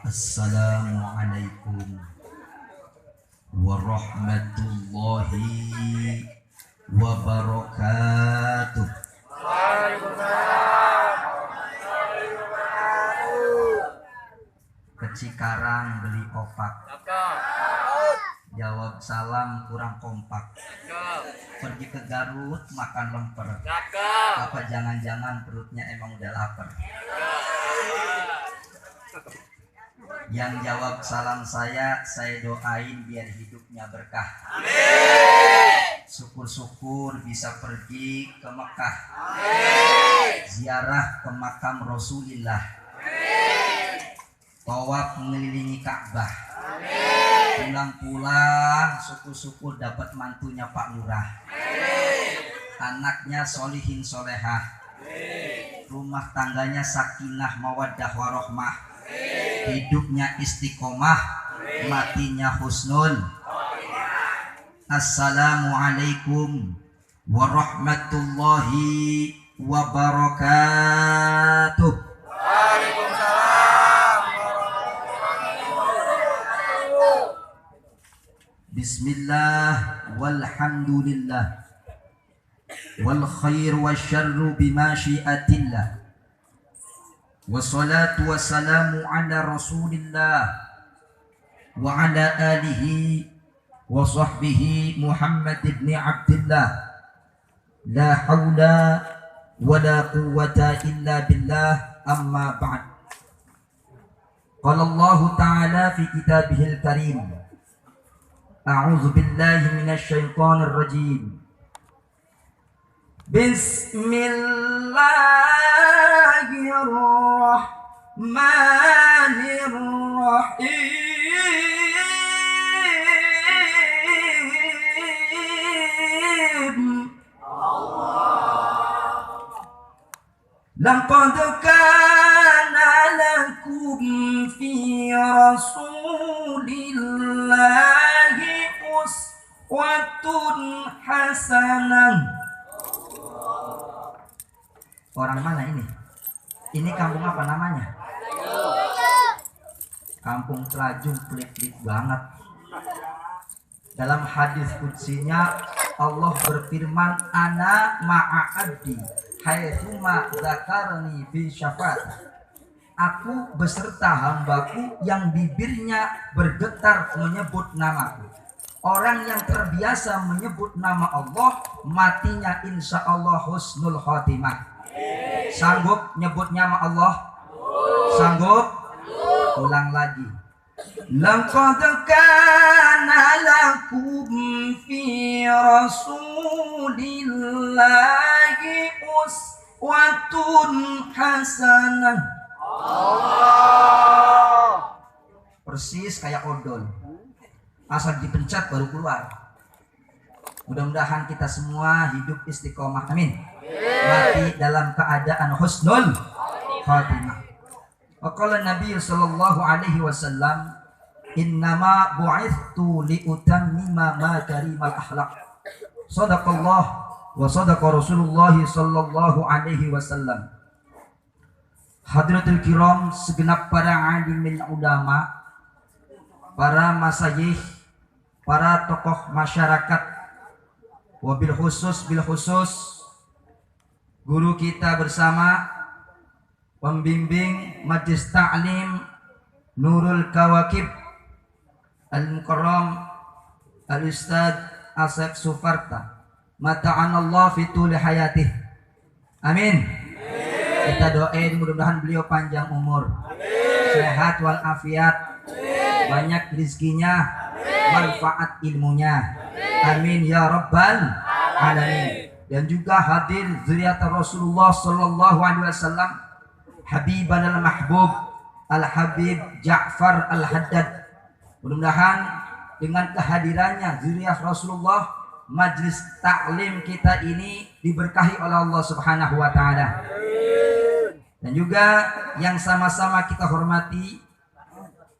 Assalamualaikum warahmatullahi wabarakatuh. Ke Cikarang beli opak, jawab salam kurang kompak. Pergi ke Garut makan lemper, apa jangan-jangan perutnya emang udah lapar. Yang jawab salam saya doain biar hidupnya berkah. Amin. Syukur-syukur bisa pergi ke Mekah. Amin. Ziarah ke makam Rasulullah. Amin. Tawaf mengelilingi Ka'bah. Amin. Pulang-pulang syukur-syukur dapat mantunya Pak Lurah. Amin. Anaknya solihin solehah. Amin. Rumah tangganya sakinah mawaddah warohmah. Hidupnya istiqomah, matinya husnul. Assalamualaikum warahmatullahi wabarakatuh. Waalaikumsalam. Bismillah walhamdulillah wal khair wasyarru bimasyiatillah. Wassalatu wassalamu ala rasulillah wa ala alihi wa sahbihi Muhammad ibn Abdullah. La hawla wa la quwwata illa billah, amma ba'd. Qala Allah ta'ala fi kitabihil karim, a'udzu billahi minasy syaithanir rajim. Bismillahirrahmanirrahim. Laqad kana lakum fi rasulillahi uswatun hasanah. Orang mana ini? Ini kampung apa namanya? Kampung Pelajung, klik-klik banget. Dalam hadis qudsinya Allah berfirman, ana ma'abdi haitsuma dzakarni fi syafaat. Aku beserta hambaku yang bibirnya bergetar menyebut namaku. Orang yang terbiasa menyebut nama Allah, matinya insya Allah husnul khotimah. Sanggup nyebut nama Allah? Sanggup? Ulang lagi. Laqad kana lakum fi rasulillahi uswatun hasanah. Allah. Persis kayak odol. Asal dipencet baru keluar. Mudah-mudahan kita semua hidup istiqomah. Amin. Mati dalam keadaan husnul khatimah. Waqala Nabi sallallahu alaihi wasallam, innama bu'ithtu liutammima makarimal akhlaq. Sadaqallah wa sadaqa Rasulullah sallallahu alaihi wasallam. Hadratul kiram, segenap para alimil ulama, para masayikh, para tokoh masyarakat, wabil khusus guru kita bersama, pembimbing Majelis Ta'lim Nurul Kawakib Al-Mukarram Al-Ustadz Asep Sufarta, mata'anallah fituli hayatih. Amin. Kita doain mudah-mudahan beliau panjang umur, sehat walafiat, banyak rezekinya, manfaat ilmunya. Amin ya rabbal alamin. Dan juga hadir zuriat Rasulullah sallallahu alaihi wasallam, Habiban al-Mahbub Al-Habib Ja'far Al-Haddad. Mudah-mudahan dengan kehadirannya zuriat Rasulullah, majlis taklim kita ini diberkahi oleh Allah Subhanahu wa taala. Dan juga yang sama-sama kita hormati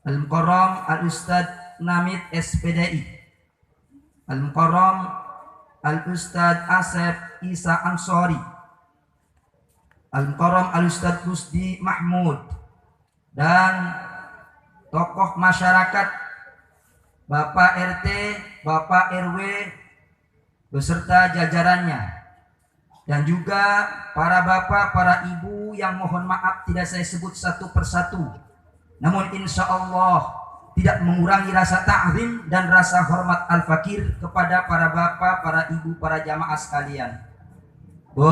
Al-Mukarram Al-Ustadz Namid SPDI, Al-Mukarram Al-Ustadz Asep Isa Ansori, Al-Mukarram Al-Ustadz Rusdi Mahmud, dan tokoh masyarakat, Bapak RT, Bapak RW, beserta jajarannya, dan juga para bapak, para ibu yang mohon maaf tidak saya sebut satu persatu, namun insya Allah tidak mengurangi rasa ta'zim dan rasa hormat al-fakir kepada para bapak, para ibu, para jamaah sekalian. Bu,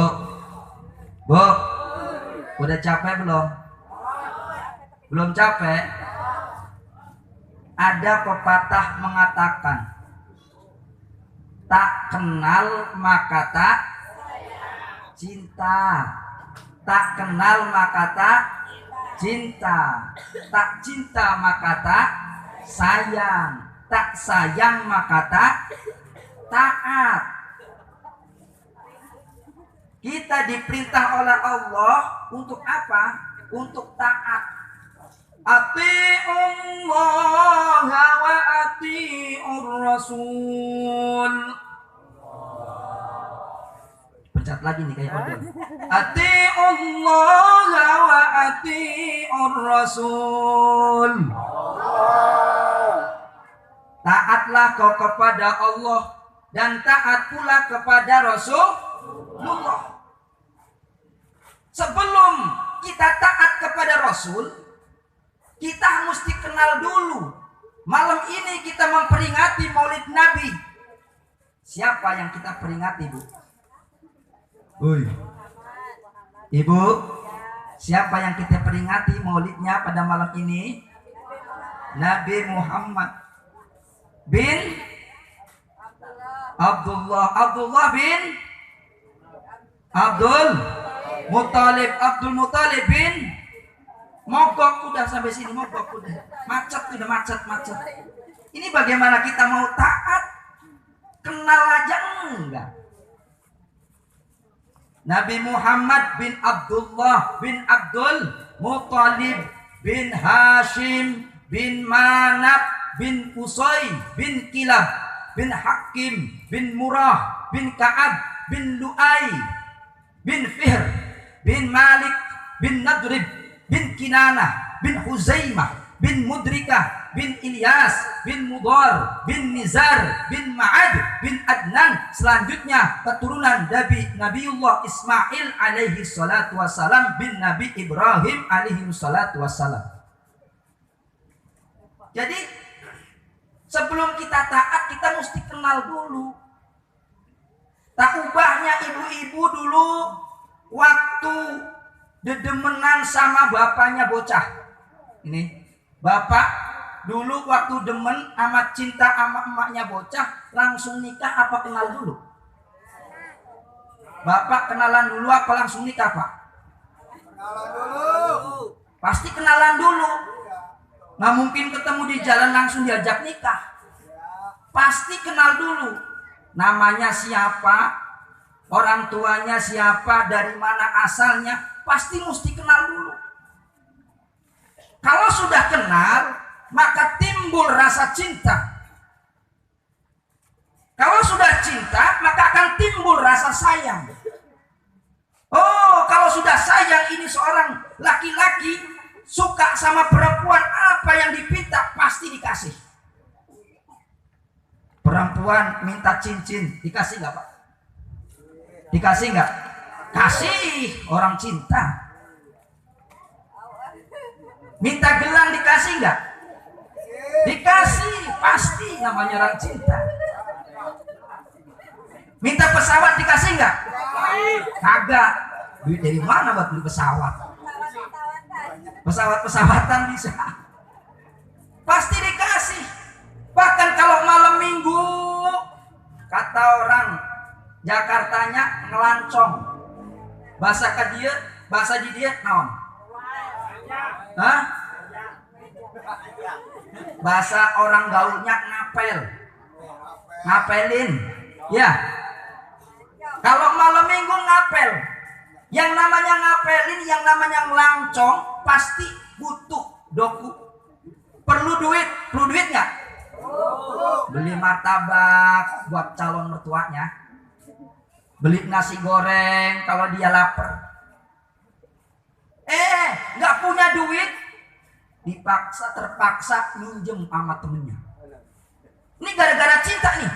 udah capek belum? Belum capek? Ada pepatah mengatakan, tak kenal maka tak cinta, tak kenal maka tak cinta, tak cinta maka tak sayang, tak sayang maka tak taat. Kita diperintah oleh Allah untuk apa? Untuk taat. Ati'ullah wa ati'ur rasul. Pencet lagi nih kayak organ. Ati'ullah wa ati'ur rasul. Taatlah kau kepada Allah dan taat pula kepada Rasulullah. Sebelum kita taat kepada Rasul, kita mesti kenal dulu. Malam ini kita memperingati Maulid Nabi. Siapa yang kita peringati, Bu? Ui. Ibu, siapa yang kita peringati maulidnya pada malam ini? Nabi Muhammad bin Abdullah bin Abdul Muttalib bin mogok. Udah sampai sini mogok udah. Macet. Ini bagaimana kita mau taat? Kenal aja enggak. Nabi Muhammad bin Abdullah bin Abdul Muttalib bin Hashim bin Manaf bin Qusay bin Kilab bin Hakim bin Murrah bin Ka'ab bin Lu'ay bin Fihr bin Malik bin Nadrib bin Kinanah bin Huzaimah bin Mudrikah bin Ilyas bin Mudar bin Nizar bin Ma'ad bin Adnan. Selanjutnya keturunan Nabiullah Ismail alaihi salatu wassalam bin Nabi Ibrahim alaihi salatu wassalam. Jadi sebelum kita taat, kita mesti kenal dulu. Tak ubahnya ibu-ibu dulu waktu dedemenan sama bapaknya bocah. Ini bapak dulu waktu demen amat cinta sama emaknya bocah, langsung nikah apa kenal dulu? Bapak kenalan dulu apa langsung nikah, Pak? Kenalan dulu. Pasti kenalan dulu. Nggak mungkin ketemu di jalan langsung diajak nikah. Pasti kenal dulu. Namanya siapa, orang tuanya siapa, dari mana asalnya, pasti mesti kenal dulu. Kalau sudah kenal, maka timbul rasa cinta. Kalau sudah cinta, maka akan timbul rasa sayang. Oh, kalau sudah sayang, ini seorang laki-laki suka sama perempuan, apa yang dipinta pasti dikasih. Perempuan minta cincin, dikasih nggak, Pak? Dikasih nggak? Kasih, orang cinta. Minta gelang dikasih nggak? Dikasih, pasti, namanya orang cinta. Minta pesawat dikasih nggak? Kagak. Duit dari mana buat beli pesawat? Pesawat-pesawatan bisa. Pasti dikasih. Bahkan kalau malam minggu, kata orang Jakartanya ngelancong. Bahasa di dia naon? Hah? Bahasa orang gaulnya ngapel. Ngapelin. Ya. Kalau malam minggu ngapel. Yang namanya ngapelin, yang namanya ngelancong pasti butuh doku. Perlu duit nggak? Beli martabak buat calon mertuanya. Beli nasi goreng kalau dia lapar. Nggak punya duit, Dipaksa, terpaksa minjem sama temennya. Ini gara-gara cinta nih.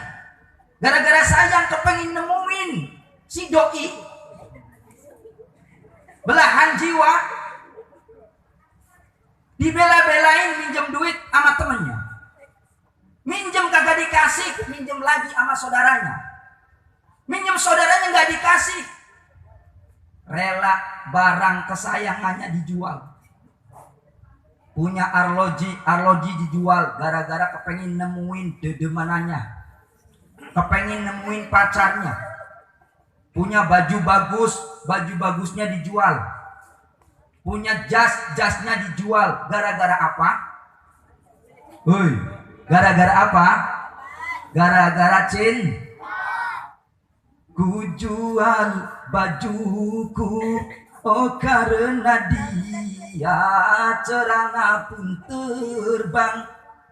Gara-gara sayang kepengen nemuin si doi. Belahan jiwa. Dibela-belain minjem duit sama temennya. Minjem kagak dikasih, minjem lagi sama saudaranya. Minjem saudaranya nggak dikasih. Rela barang kesayangannya dijual. Punya arloji dijual gara-gara kepengen nemuin dedemanannya. Kepengen nemuin pacarnya. Punya baju bagusnya dijual. Punya jasnya dijual. Gara-gara apa? Gara-gara apa? Gara-gara ku jual bajuku, oh karena dia celana pun terbang,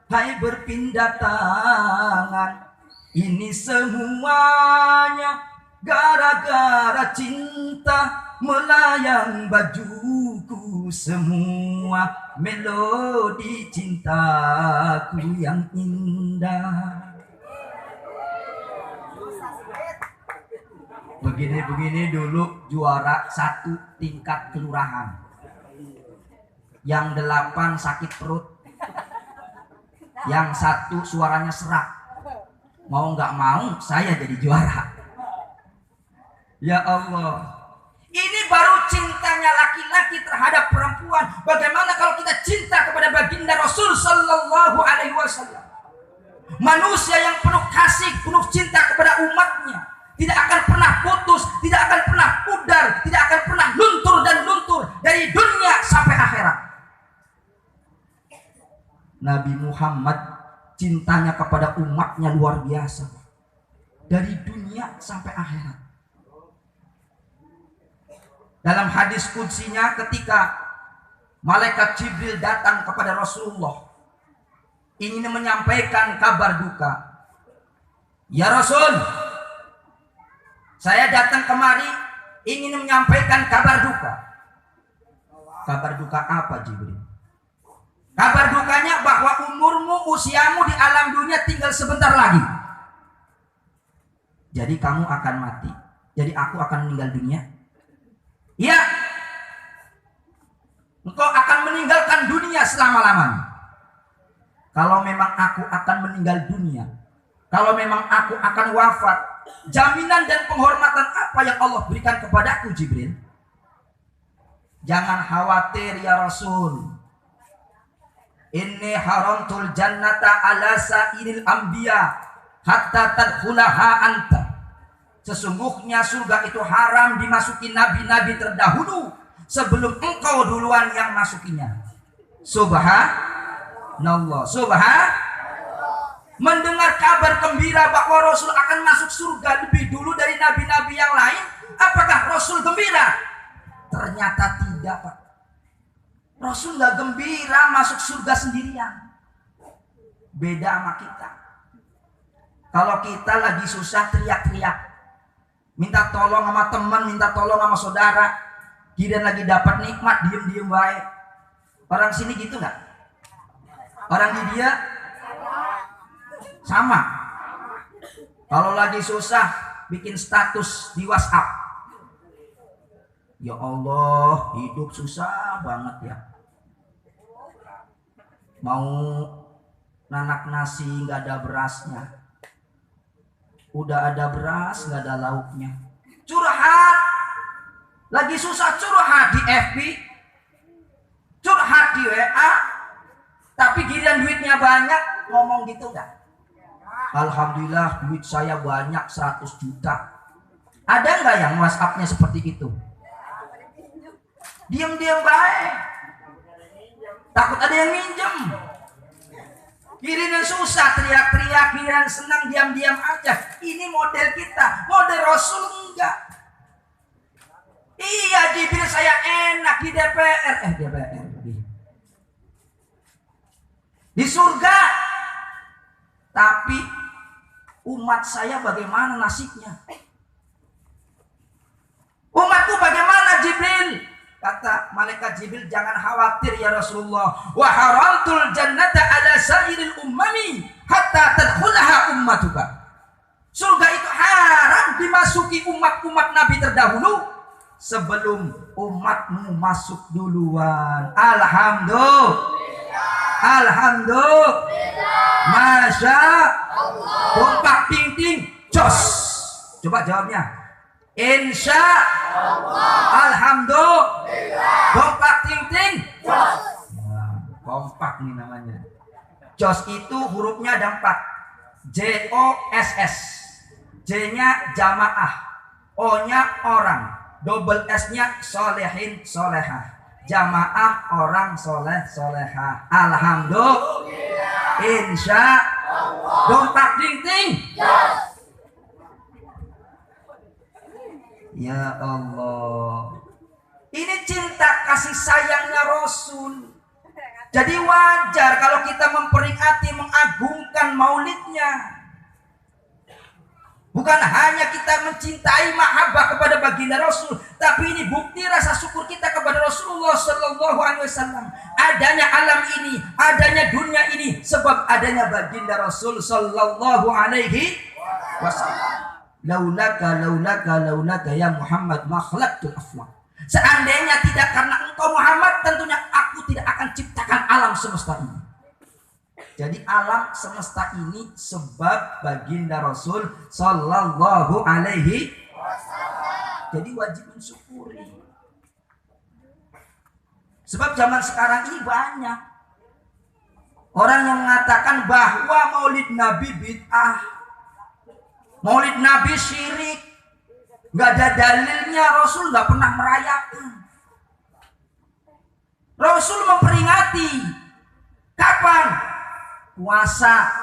hai berpindah tangan. Ini semuanya gara-gara cinta, melayang bajuku semua, melodi cintaku yang indah. Begini dulu juara 1 tingkat kelurahan. Yang 8 sakit perut. Yang 1 suaranya serak. Mau nggak mau saya jadi juara. Ya Allah. Ini baru cintanya laki-laki terhadap perempuan. Bagaimana kalau kita cinta kepada baginda Rasul Sallallahu Alaihi Wasallam? Manusia yang penuh kasih, penuh cinta kepada umatnya. Tidak akan pernah putus, tidak akan pernah pudar, tidak akan pernah luntur dan luntur dari dunia sampai akhirat. Nabi Muhammad cintanya kepada umatnya luar biasa. Dari dunia sampai akhirat. Dalam hadis qudsinya ketika malaikat Jibril datang kepada Rasulullah ingin menyampaikan kabar duka. Ya Rasul, saya datang kemari ingin menyampaikan kabar duka. Kabar duka apa Jibril? Kabar dukanya bahwa umurmu, usiamu di alam dunia tinggal sebentar lagi. Jadi kamu akan mati. Jadi aku akan meninggal dunia. Ya. Engkau akan meninggalkan dunia selama-lamanya. Kalau memang aku akan meninggal dunia, kalau memang aku akan wafat, jaminan dan penghormatan apa yang Allah berikan kepadaku Jibril? Jangan khawatir ya Rasul. Inni haramtul jannata ala sa'iril anbiya hatta tadkhulaha anta. Sesungguhnya surga itu haram dimasuki nabi-nabi terdahulu sebelum engkau duluan yang masukinya. Subhanallah. Mendengar kabar gembira bahwa Rasul akan masuk surga lebih dulu dari nabi-nabi yang lain, apakah Rasul gembira? Ternyata tidak, Pak. Rasul gak gembira masuk surga sendirian. Beda sama kita. Kalau kita lagi susah teriak-teriak, minta tolong sama teman, minta tolong sama saudara, kira lagi dapat nikmat diem-diem baik. Orang sini gitu nggak? Orang di dia sama. Kalau lagi susah bikin status di WhatsApp. Ya Allah, hidup susah banget ya. Mau nanak nasi nggak ada berasnya. Udah ada beras nggak ada lauknya. Curhat. Lagi susah curhat di FB. Curhat di WA. Tapi giliran duitnya banyak, ngomong gitu nggak? Alhamdulillah duit saya banyak 100 juta. Ada nggak yang WhatsApp-nya seperti itu? Diam-diam baik. Takut ada yang minjem. Giliran susah teriak-teriak, giliran senang diam-diam aja. Ini model kita, model Rasul enggak. Iya, Jibril saya enak di DPR. Di surga. Tapi umat saya bagaimana nasibnya? Umatku bagaimana Jibril? Kata malaikat Jibril, jangan khawatir ya Rasulullah. Wa haramtul jannata ala sairil ummami hatta tadkhulaha ummatuka. Surga itu haram dimasuki umat-umat Nabi terdahulu sebelum umatmu masuk duluan. Alhamdulillah. Masya Allah. Kompak ting ting jos. Coba jawabnya. Insya Allah. Alhamdulillah. Kompak ting ting jos. Nah, kompak nih namanya. Jos itu hurufnya ada 4. JOSS. J-nya jamaah. O-nya orang. Double S-nya solehin solehah. Jamaah orang soleh solehah. Alhamdulillah. Insya Allah. Dompak ding ting. Ya Allah. Ini cinta kasih sayangnya Rasul. Jadi wajar kalau kita memperingati, mengagungkan maulidnya. Bukan hanya kita mencintai mahabbah kepada baginda Rasul, tapi ini bukti rasa syukur kita kepada Rasulullah Sallallahu Alaihi Wasallam. Adanya alam ini, adanya dunia ini, sebab adanya baginda Rasul Sallallahu Alaihi Wasallam. Laulaka ya Muhammad ma khalaqtul aflaq. Seandainya tidak karena engkau Muhammad, tentunya aku tidak akan ciptakan alam semesta ini. Jadi alam semesta ini sebab baginda Rasul Sallallahu Alaihi Wasallam. Jadi wajib mensyukuri. Sebab zaman sekarang ini banyak orang yang mengatakan bahwa maulid Nabi bid'ah, maulid Nabi syirik, nggak ada dalilnya, Rasul nggak pernah merayakan. Rasul memperingati kapan? Puasa.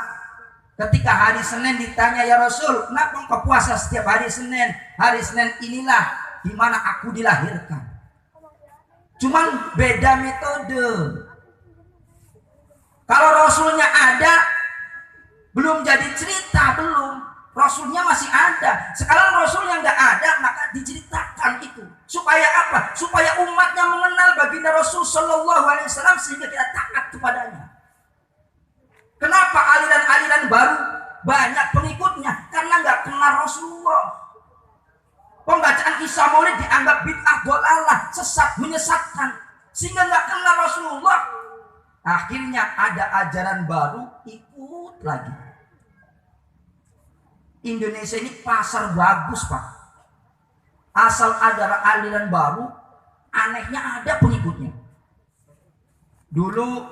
Ketika hari Senin ditanya, ya Rasul, kenapa engkau puasa setiap hari Senin? Hari Senin inilah di mana aku dilahirkan. Cuman beda metode. Kalau Rasulnya ada, belum jadi cerita, belum. Rasulnya masih ada. Sekarang Rasulnya nggak ada, maka diceritakan itu. Supaya apa? Supaya umatnya mengenal baginda Rasul Sallallahu Alaihi Wasallam sehingga kita taat kepadanya. Kenapa aliran-aliran baru banyak pengikutnya? Karena nggak kenal Rasulullah. Pembacaan kisah maulid dianggap bid'ah, dolalah, sesat, menyesatkan, sehingga nggak kenal Rasulullah. Akhirnya ada ajaran baru, ikut lagi. Indonesia ini pasar bagus, Pak. Asal ada aliran baru, anehnya ada pengikutnya. Dulu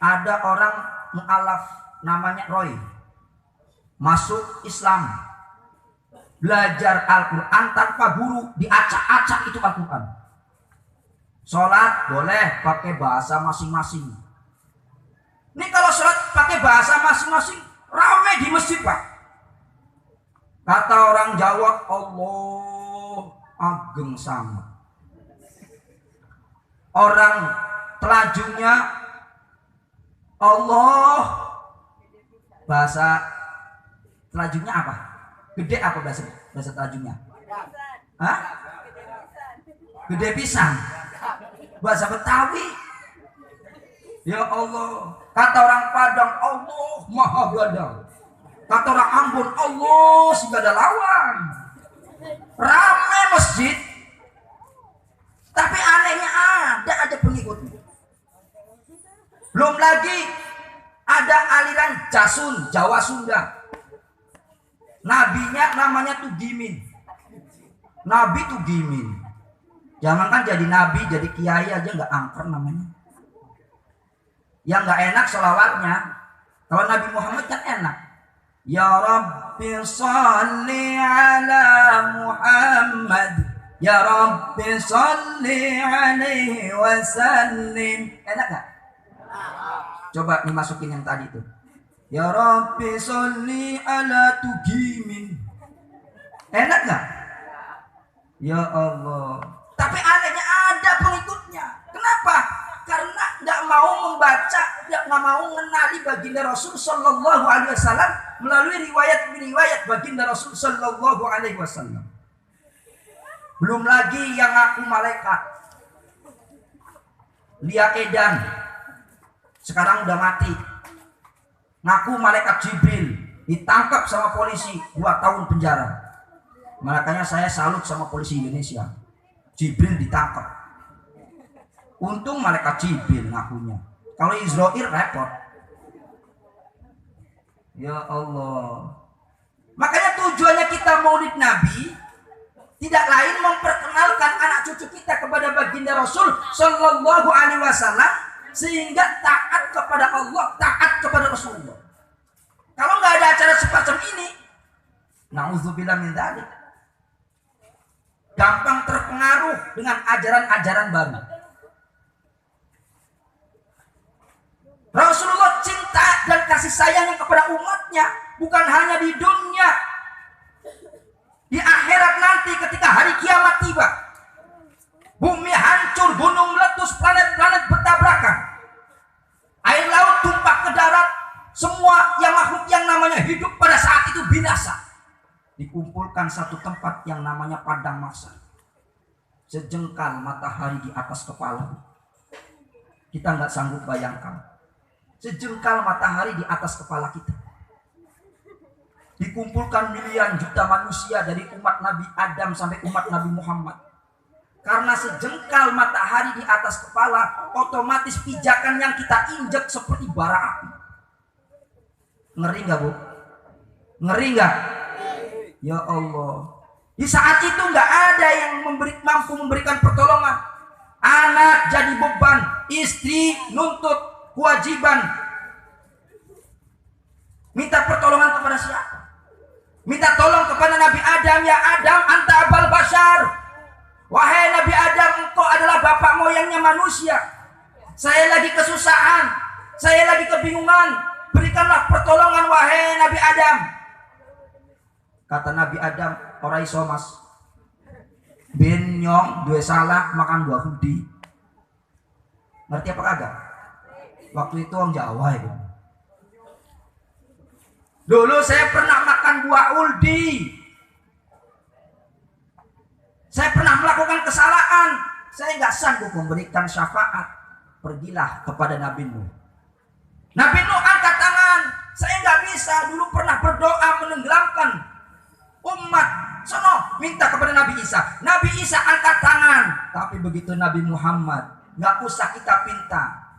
ada orang mu'alaf namanya Roy, masuk Islam, belajar Al-Quran tanpa guru, diacak-acak itu Al-Quran. Sholat boleh pakai bahasa masing-masing. Ini kalau sholat pakai bahasa masing-masing, ramai di masjid, Pak. Kata orang Jawa, Allah ageng sangat. Orang Telajunya Allah, bahasa Telajunya apa? Gede apa bahasa Telajunya? Hah? Gede pisang. Bahasa Betawi. Ya Allah. Kata orang Padang, Allah Maha Gadang. Kata orang Ambon, Allah si gada lawan. Ramai masjid, tapi anehnya ada aja pengikutnya. Belum lagi ada aliran Jasun, Jawa Sunda. Nabinya namanya Tugimin. Nabi Tugimin. Jangankan jadi nabi, jadi kiai aja nggak angker namanya. Yang nggak enak sholawatnya. Kalau Nabi Muhammad kan enak. Ya Rabbi salli ala Muhammad. Ya Rabbi salli alaihi wasallim. Enak gak? Coba dimasukin yang tadi tuh. Ya Rabbi salli ala Tugimin. Enak gak? Ya Allah. Tapi anehnya ada pengikutnya. Kenapa? Karena nggak mau membaca, nggak mau mengenali baginda Rasul Sallallahu Alaihi Wasallam melalui riwayat baginda Rasul Sallallahu Alaihi Wasallam. Belum lagi yang ngaku malaikat. Lia Edan, sekarang udah mati. Ngaku malaikat Jibril, ditangkap sama polisi 2 tahun penjara. Makanya saya salut sama polisi Indonesia. Jibril ditangkap. Untung malaikat Jibril ngakunya. Kalau Israel repot. Ya Allah. Makanya tujuannya kita maulid Nabi tidak lain memperkenalkan anak cucu kita kepada baginda Rasul Sallallahu Alaihi Wasallam, sehingga taat kepada Allah, taat kepada Rasulullah. Kalau nggak ada acara semacam ini, na'udzubillah min dzalik, gampang terpengaruh dengan ajaran-ajaran baru. Rasulullah cinta dan kasih sayangnya kepada umatnya bukan hanya di dunia, di akhirat nanti ketika hari kiamat tiba, bumi hancur, gunung meletus, planet-planet bertabrakan, air laut tumpah ke darat, semua yang makhluk yang namanya hidup pada saat itu binasa, dikumpulkan satu tempat yang namanya padang mahsyar. Sejengkal matahari di atas kepala, kita nggak sanggup bayangkan. Sejengkal matahari di atas kepala kita. Dikumpulkan miliaran juta manusia dari umat Nabi Adam sampai umat Nabi Muhammad. Karena sejengkal matahari di atas kepala, otomatis pijakan yang kita injak seperti bara api. Ngeri nggak, Bu? Ngeri nggak? Ya Allah. Di saat itu nggak ada yang mampu memberikan pertolongan. Anak jadi beban, istri nuntut kewajiban. Minta pertolongan kepada siapa? Minta tolong kepada Nabi Adam. Ya Adam, anta abal bashar. Wahai Nabi Adam, engkau adalah bapak moyangnya manusia. Saya lagi kesusahan, saya lagi kebingungan, berikanlah pertolongan wahai Nabi Adam. Kata Nabi Adam, ora iso mas, ben nyong dua salah makan buah hudi. Ngerti apa kagak? Waktu itu orang Jawa itu. Dulu saya pernah makan buah uldi. Saya pernah melakukan kesalahan. Saya nggak sanggup memberikan syafaat. Pergilah kepada Nabi Nuh. Nabi Nuh angkat tangan. Saya nggak bisa. Dulu pernah berdoa menenggelamkan umat. Sono minta kepada Nabi Isa. Nabi Isa angkat tangan. Tapi begitu Nabi Muhammad, nggak usah kita pinta.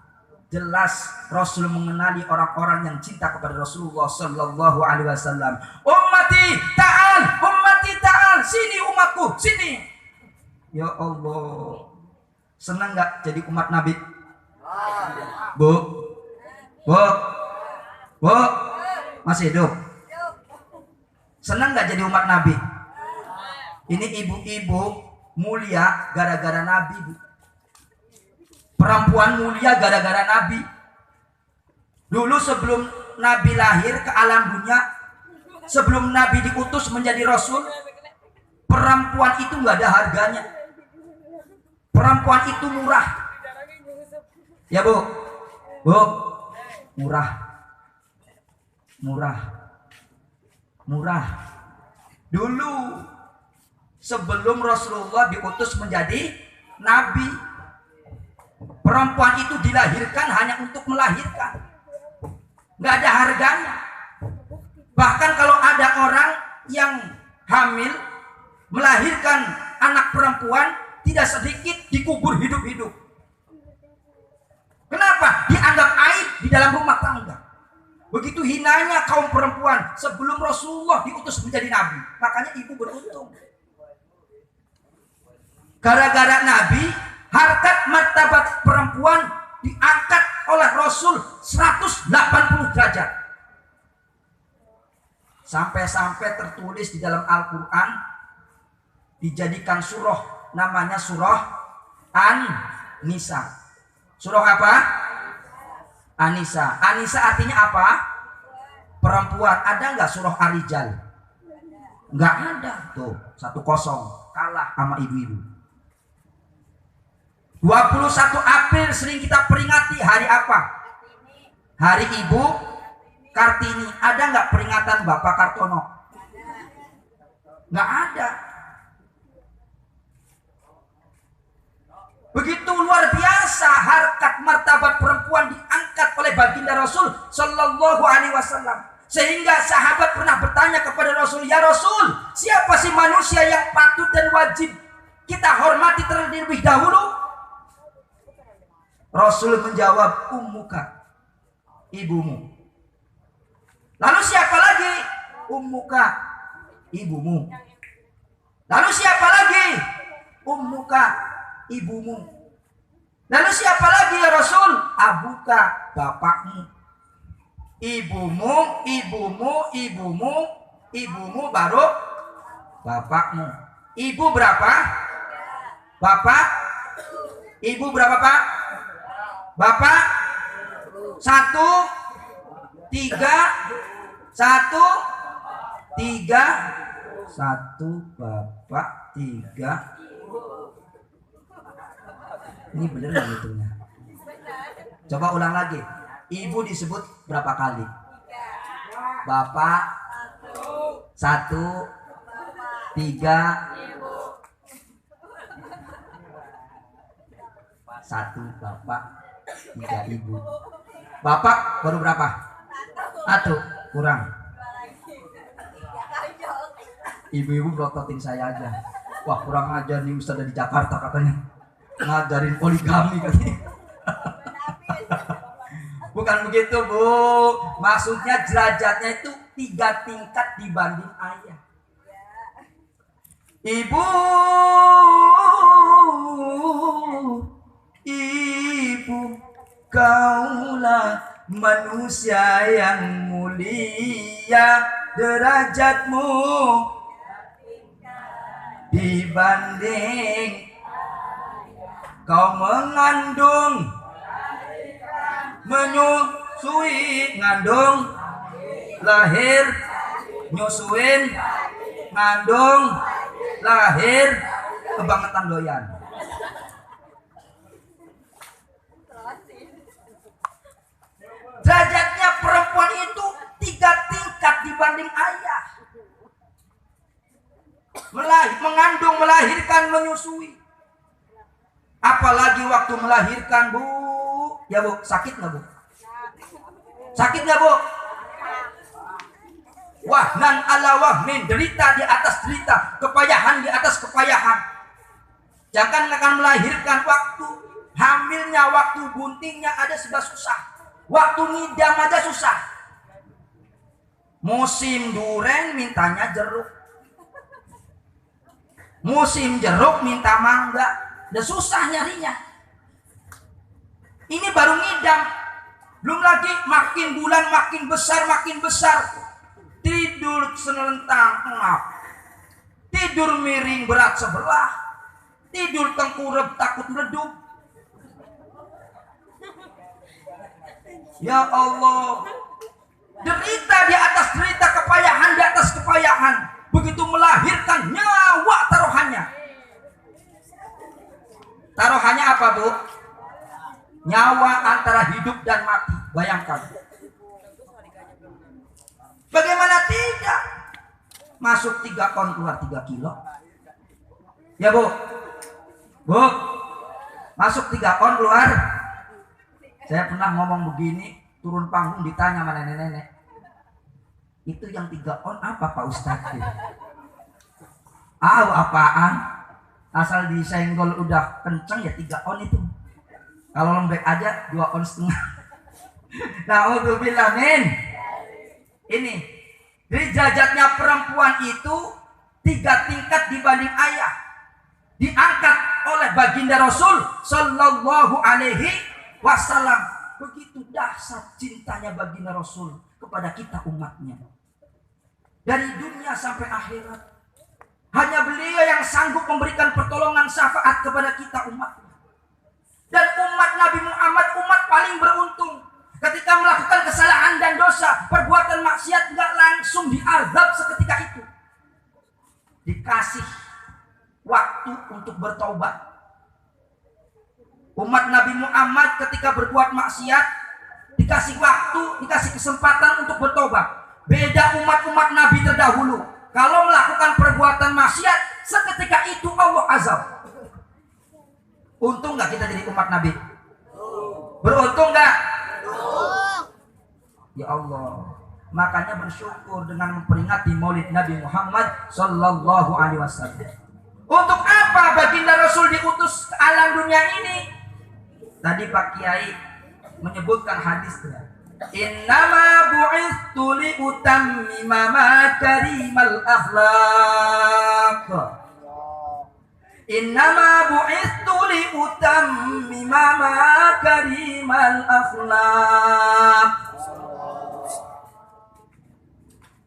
Jelas Rasul mengenali orang-orang yang cinta kepada Rasulullah Sallallahu Alaihi Wasallam. Ummati ta'al, sini umatku, sini. Ya Allah, senang nggak jadi umat Nabi? Bu, masih hidup? Senang nggak jadi umat Nabi? Ini ibu-ibu mulia gara-gara Nabi, Bu. Perempuan mulia gara-gara Nabi. Dulu sebelum Nabi lahir ke alam dunia, sebelum Nabi diutus menjadi Rasul, perempuan itu nggak ada harganya. Perempuan itu murah. Ya Bu, murah. Dulu sebelum Rasulullah diutus menjadi Nabi, perempuan itu dilahirkan hanya untuk melahirkan, nggak ada harganya. Bahkan kalau ada orang yang hamil melahirkan anak perempuan, tidak sedikit dikubur hidup-hidup. Kenapa? Dianggap aib di dalam rumah tangga. Begitu hinanya kaum perempuan sebelum Rasulullah diutus menjadi Nabi. Makanya ibu beruntung. Gara-gara Nabi, harkat martabat perempuan diangkat oleh Rasul 180 derajat. Sampai-sampai tertulis di dalam Al-Quran, dijadikan surah, namanya surah An-Nisa. Surah apa? An-Nisa. An-Nisa artinya apa? Perempuan. Ada nggak surah Ar-Rijal? Nggak ada. Tuh, 1-0. Kalah sama ibu-ibu. 21 April sering kita peringati hari apa? Hari Ibu Kartini. Ada nggak peringatan Bapak Kartono? Nggak ada. Begitu luar biasa harkat martabat perempuan diangkat oleh baginda Rasul Sallallahu Alaihi Wasallam. Sehingga sahabat pernah bertanya kepada Rasul, ya Rasul, siapa sih manusia yang patut dan wajib kita hormati terlebih dahulu? Rasul menjawab, ummuka, ibumu. Lalu siapa lagi? Ummuka, ibumu. Lalu siapa lagi? Ummuka, ibumu. Lalu siapa lagi ya Rasul? Abuka, bapakmu. Ibumu, ibumu, ibumu, ibumu baru bapakmu. Ibu berapa? Bapak? Ibu berapa Pak? Bapak? 1, 3, 1, 3, 1 bapak, 3. Ini benar nggak hitungnya? Coba ulang lagi. Ibu disebut berapa kali? Bapak 1, 3, 1 bapak, 3 ibu. Bapak baru berapa? 1 kurang. Ibu-ibu berototin saya aja. Wah kurang ajar nih Ustaz dari Jakarta katanya. Ngajarin poligami katanya. Bukan begitu Bu. Maksudnya derajatnya itu 3 tingkat dibanding ayah. Ibu, ibu, kaulah manusia yang mulia, derajatmu dibanding kau mengandung, menyusui, ngandung, lahir, nyusuin, ngandung, lahir, kebangetan doyan. Derajatnya perempuan itu 3 tingkat dibanding ayah. Mengandung, melahirkan, menyusui. Apalagi waktu melahirkan Bu. Ya Bu, sakit nggak Bu? Sakit nggak Bu? Wahnan ala wahmin, derita di atas derita, kepayahan di atas kepayahan. Jangan akan melahirkan, waktu hamilnya, waktu buntingnya ada sudah susah. Waktu ngidam aja susah. Musim duren mintanya jeruk. Musim jeruk minta mangga. Udah susah nyarinya. Ini baru ngidam. Belum lagi makin bulan makin besar, makin besar. Tidur senelentang ngap. Tidur miring berat sebelah. Tidur tengkurap takut meredup. Ya Allah. Derita di atas derita, kepayahan di atas kepayahan. Begitu melahirkan, nyawa taruhannya. Taruhannya apa Bu? Nyawa antara hidup dan mati. Bayangkan. Bagaimana tidak? Masuk 3 on, keluar 3 kilo. Ya Bu? Bu? Masuk 3 on, keluar. Saya pernah ngomong begini, turun panggung ditanya sama nenek-nenek. Itu yang 3 on apa Pak Ustadz? Apaan? Asal disenggol udah kenceng ya 3 on itu. Kalau lembek aja 2 on setengah. Na'udzubillah min. Ini derajatnya perempuan itu 3 tingkat dibanding ayah. Diangkat oleh baginda Rasul Sallallahu Alaihi Wasallam. Begitu dahsyat cintanya baginda Rasul kepada kita umatnya. Dari dunia sampai akhirat. Hanya beliau yang sanggup memberikan pertolongan syafaat kepada kita umatnya. Dan umat Nabi Muhammad umat paling beruntung. Ketika melakukan kesalahan dan dosa, perbuatan maksiat nggak langsung diazab seketika itu. Dikasih waktu untuk bertobat. Umat Nabi Muhammad ketika berbuat maksiat dikasih waktu, dikasih kesempatan untuk bertobat. Beda umat-umat Nabi terdahulu. Kalau melakukan perbuatan maksiat, seketika itu Allah azab. Untung nggak kita jadi umat Nabi? Beruntung nggak? Ya Allah. Makanya bersyukur dengan memperingati Maulid Nabi Muhammad Sallallahu Alaihi Wasallam. Untuk apa baginda Rasul diutus ke alam dunia ini? Tadi Pak Kiai menyebutkan hadisnya. Innama bu'ithu li utammima makarimal akhlaq. Innama bu'ithu li utammima makarimal akhlaq.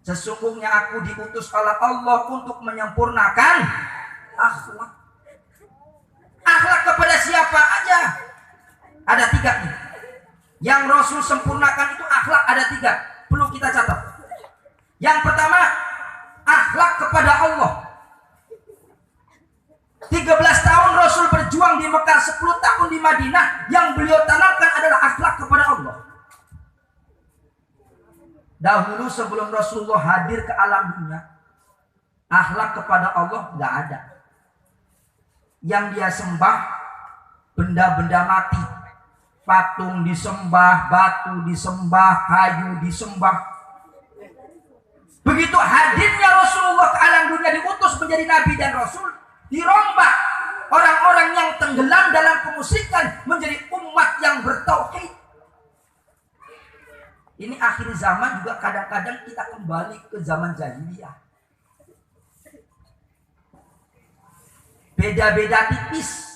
Sesungguhnya aku diutus oleh Allah untuk menyempurnakan akhlak. Akhlak kepada siapa aja? Ada 3 nih. Yang Rasul sempurnakan itu akhlak ada 3. Perlu kita catat. Yang pertama, akhlak kepada Allah. 13 tahun Rasul berjuang di Mekah, 10 tahun di Madinah. Yang beliau tanamkan adalah akhlak kepada Allah. Dahulu sebelum Rasulullah hadir ke alam dunia, akhlak kepada Allah nggak ada. Yang dia sembah benda-benda mati, patung disembah, batu disembah, kayu disembah. Begitu hadirnya Rasulullah ke alam dunia, diutus menjadi Nabi dan Rasul, dirombak orang-orang yang tenggelam dalam kemusyrikan menjadi umat yang bertauhid. Ini akhir zaman juga kadang-kadang kita kembali ke zaman jahiliyah. Beda-beda tipis.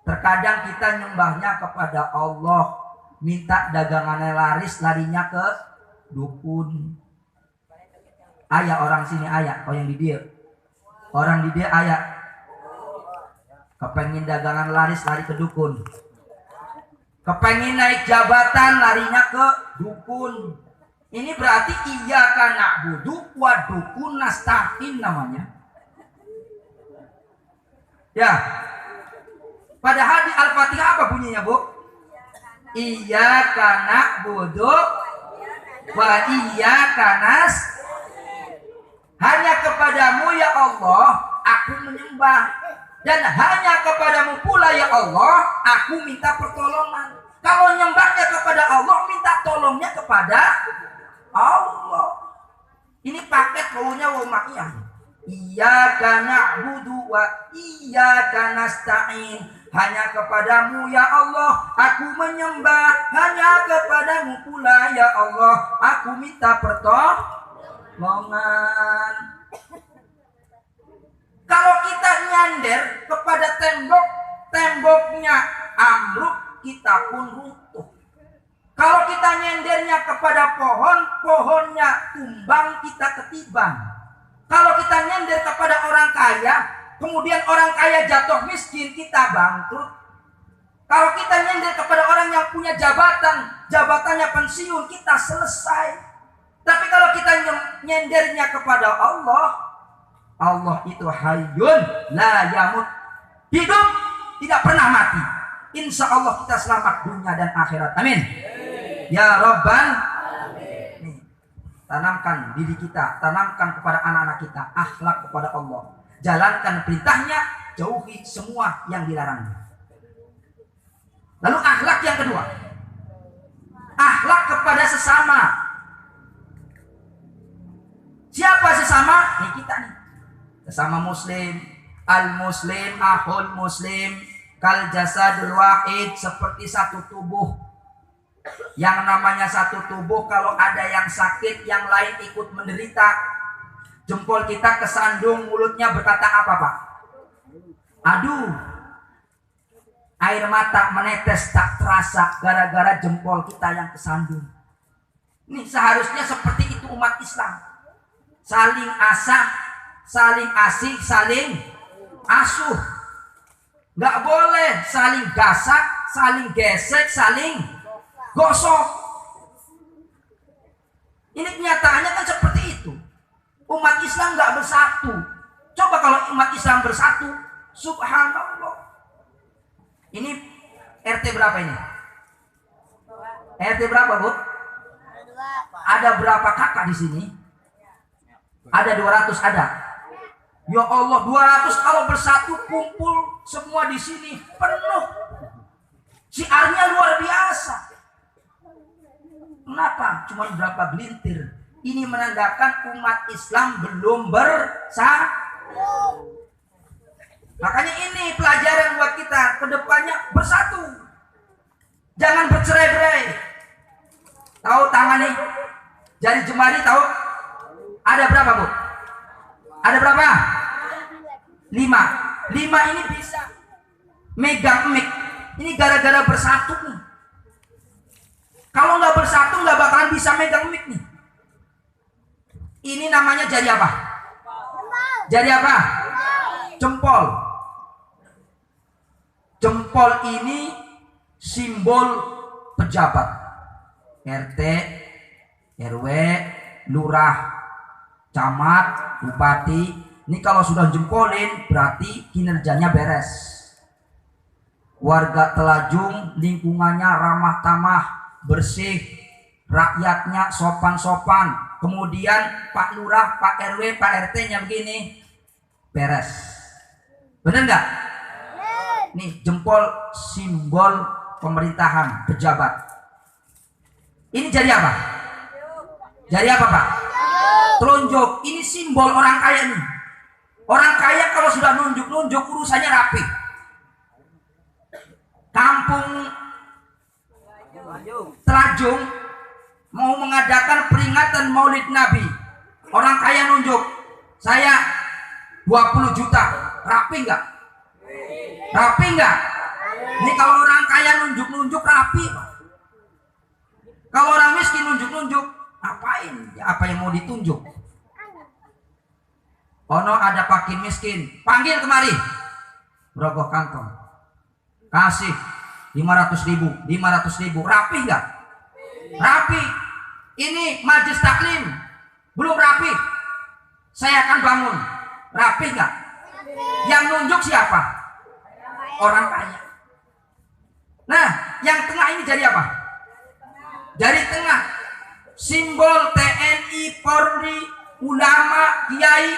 Terkadang kita nyembahnya kepada Allah, minta dagangannya laris, larinya ke dukun. Ayah orang sini ayah, oh yang di dia. Orang di dia ayah. Kepengin dagangan laris, lari ke dukun. Kepengin naik jabatan, larinya ke dukun. Ini berarti iyyaka na'budu wa dukun nasta'in namanya. Ya. Padahal di Al-Fatihah apa bunyinya, Bu? Iyyaka na'budu wa iyyaka nasta'in. Hanya kepadamu ya Allah aku menyembah, dan hanya kepadamu pula ya Allah aku minta pertolongan. Kalau nyembahnya kepada Allah, minta tolongnya kepada Allah. Ini paket wawunya wawu ma'iyah. Iyyaka na'budu wa iyyaka nasta'in. Hanya kepadamu ya Allah aku menyembah, hanya kepadamu pula ya Allah aku minta pertolongan. Kalau kita nyander kepada tembok, temboknya ambruk, kita pun runtuh. Kalau kita nyendernya kepada pohon, pohonnya tumbang, kita ketibang. Kalau kita nyender kepada orang kaya, kemudian orang kaya jatuh miskin, kita bangkrut. Kalau kita nyender kepada orang yang punya jabatan, jabatannya pensiun, kita selesai. Tapi kalau kita nyendernya kepada Allah, Allah itu hayyun la yamut, hidup tidak pernah mati. Insya Allah kita selamat dunia dan akhirat. Amin. Ya Rabbal Alamin. Tanamkan diri kita, tanamkan kepada anak-anak kita akhlak kepada Allah. Jalankan perintahnya, jauhi semua yang dilarangnya. Lalu akhlak yang kedua, akhlak kepada sesama. Siapa sesama? Nih kita nih. Sesama muslim, al-muslim, ahul muslim, kal jasadul wahid, seperti satu tubuh. Yang namanya satu tubuh, kalau ada yang sakit, yang lain ikut menderita. Jempol kita kesandung, mulutnya berkata apa, Pak? Aduh. Air mata menetes tak terasa gara-gara jempol kita yang kesandung. Ini seharusnya seperti itu umat Islam. Saling asah, saling asih, saling asuh. Nggak boleh saling gasak, saling gesek, saling gosok. Ini kenyataannya kan seperti itu. Umat Islam nggak bersatu. Coba kalau umat Islam bersatu, subhanallah. Ini RT berapa ini? RT berapa, Bu? Ada berapa kakak di sini? Ada 200 ada. Ya Allah, 200 kalau bersatu kumpul semua di sini penuh. Siarnya luar biasa. Kenapa? Cuma berapa gelintir. Ini menandakan umat Islam belum bersatu. Makanya ini pelajaran buat kita kedepannya, bersatu. Jangan bercerai-berai. Tahu tangan nih? Jari jemari tahu? Ada berapa, Bu? Ada berapa? 5. 5 ini bisa megang mic. Ini gara-gara bersatu nih. Kalau nggak bersatu nggak bakalan bisa megang mic nih. Ini namanya jari apa? Jari apa? Jempol. Jempol ini simbol pejabat. RT, RW, lurah, camat, bupati. Ini kalau sudah jempolin berarti kinerjanya beres. Warga Telajung lingkungannya ramah tamah, bersih, rakyatnya sopan-sopan. Kemudian Pak Lurah, Pak RW, Pak RT-nya begini, beres. Bener nggak? Nih jempol simbol pemerintahan, pejabat. Ini jari apa? Jari apa, Pak? Telunjuk. Ini simbol orang kaya nih. Orang kaya kalau sudah nunjuk-nunjuk urusannya rapi. Kampung Telajung mau mengadakan peringatan Maulid Nabi. Orang kaya nunjuk, saya 20 juta. Rapi nggak? Rapi nggak? Ini kalau orang kaya nunjuk-nunjuk rapi. Kalau orang miskin nunjuk-nunjuk, ngapain? Ya, apa yang mau ditunjuk? Ono ada fakir miskin, panggil kemari. Berogoh kantong. Kasih 500.000, 500.000. Rapi nggak? Rapi. Ini majelis taklim belum rapi. Saya akan bangun. Rapi nggak? Yang nunjuk siapa? Orang kaya. Nah, yang tengah ini jadi apa? Jari tengah. Simbol TNI, Polri, ulama, kiai,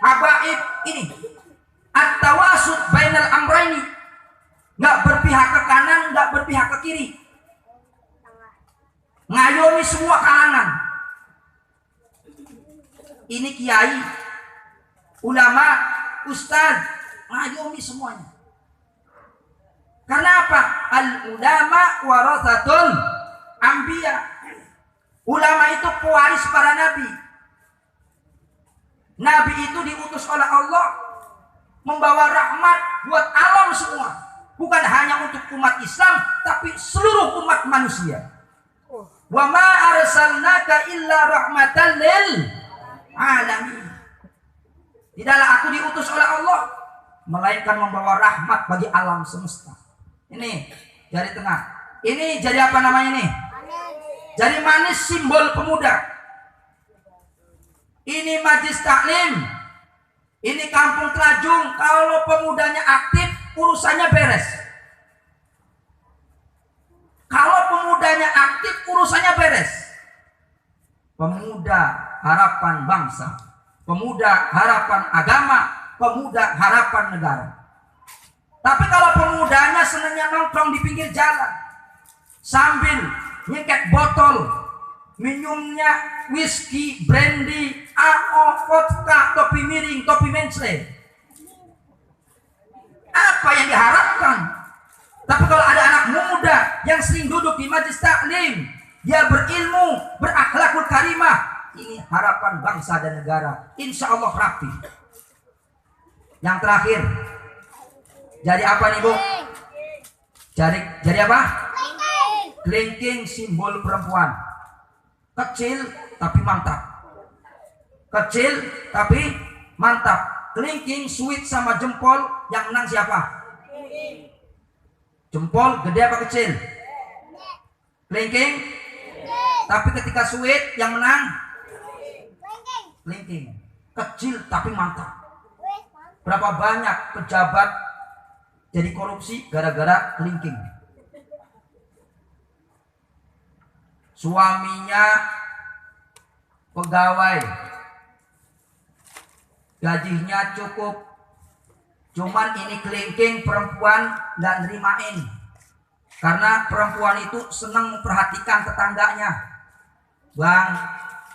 habaib. Ini at-tawasud bainal amraini. Nggak berpihak ke kanan, nggak berpihak ke kiri. Ngayomi semua kalangan. Ini kiai, ulama, ustaz, ngayomi semuanya. Karena apa? Al-ulama warathatul anbiya. Ulama itu pewaris para nabi. Nabi itu diutus oleh Allah membawa rahmat buat alam semua. Bukan hanya untuk umat Islam, tapi seluruh umat manusia. Wa ma arsalnaka illa rahmatan lil alamin. Tidaklah aku diutus oleh Allah melainkan membawa rahmat bagi alam semesta. Ini jari tengah. Ini jari apa namanya ini? Jari manis, simbol pemuda. Ini majelis taklim. Ini kampung Telajung. Kalau pemudanya aktif, urusannya beres. Kalau pemudanya aktif, urusannya beres. Pemuda harapan bangsa, pemuda harapan agama, pemuda harapan negara. Tapi kalau pemudanya senangnya nongkrong di pinggir jalan sambil nyeket botol, minumnya whisky, brandy, AO, vodka, topi miring, topi mensle, apa yang diharapkan? Tapi kalau ada anak muda yang sering duduk di majelis taklim, dia berilmu, berakhlakul karimah, ini harapan bangsa dan negara. Insya Allah rapi. Yang terakhir, jadi apa nih, Bu? Jadi apa? Kelingking, simbol perempuan. Kecil tapi mantap. Kecil tapi mantap. Kelingking, sweet sama jempol, yang menang siapa? Jempol gede apa kecil? Kelingking. Tapi ketika sweet yang menang kelingking. Kecil tapi mantap. Berapa banyak pejabat jadi korupsi gara-gara kelingking? Suaminya pegawai, gajinya cukup. Cuman ini kelingking perempuan nggak nerimain. Karena perempuan itu senang memperhatikan tetangganya. Bang,